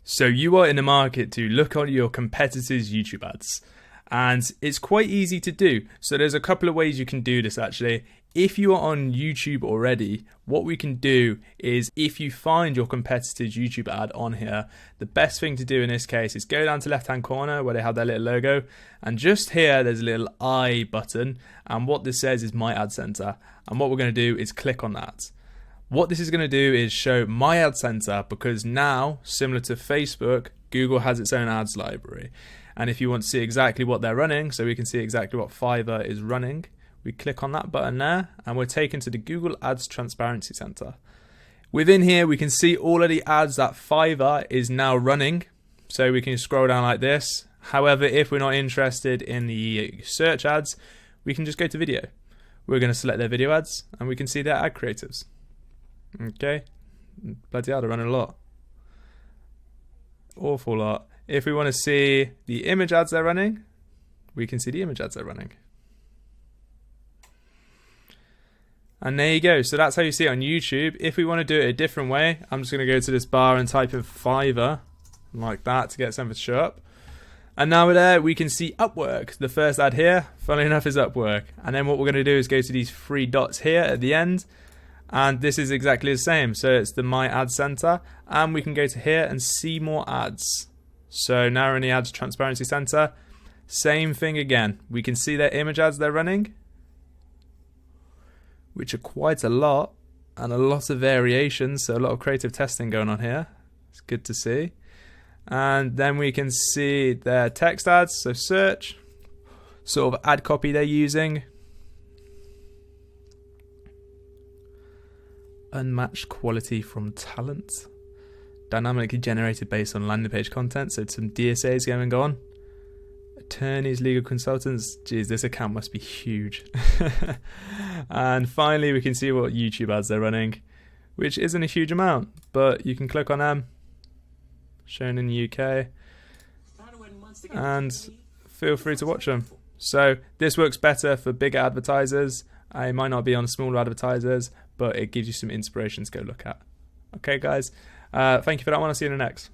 So you are in the market to look at your competitors' YouTube ads, and it's quite easy to do. So there's a couple of ways you can do this actually. If you are on YouTube already, what we can do is if you find your competitor's YouTube ad on here, the best thing to do in this case is go down to left hand corner where they have their little logo, and just here there's a little I button, and what this says is My Ad Center, and what we're going to do is click on that. What this is going to do is show My Ad Center, because now, similar to Facebook, Google has its own ads library. And if you want to see exactly what they're running, so we can see exactly what Fiverr is running, we click on that button there and we're taken to the Google Ads Transparency Center. Within here we can see all of the ads that Fiverr is now running, so we can scroll down like this. However, if we're not interested in the search ads, we can just go to video. We're going to select their video ads and we can see their ad creatives. Okay, bloody hell, they're running a lot. Awful lot. If we want to see the image ads they're running, we can see the image ads they're running. And there you go. So that's how you see it on YouTube. If we want to do it a different way, I'm just going to go to this bar and type in Fiverr like that to get something to show up. And now we're there, we can see Upwork. The first ad here, funnily enough, is Upwork. And then what we're going to do is go to these three dots here at the end. And this is exactly the same. So it's the My Ad Center. And we can go to here and see more ads. So now we're in the Ads Transparency Center. Same thing again. We can see their image ads they're running, which are quite a lot, and a lot of variations, so a lot of creative testing going on here. It's good to see. And then we can see their text ads, so search, sort of ad copy they're using, unmatched quality from talent, dynamically generated based on landing page content, so some DSAs going on. Attorneys, legal consultants, geez, this account must be huge. And finally we can see what YouTube ads they're running, which isn't a huge amount, but you can click on them, shown in the UK, and feel free to watch them. So this works better for bigger advertisers. It might not be on smaller advertisers, but it gives you some inspiration to go look at. Okay guys, thank you for that one. I'll see you in the next.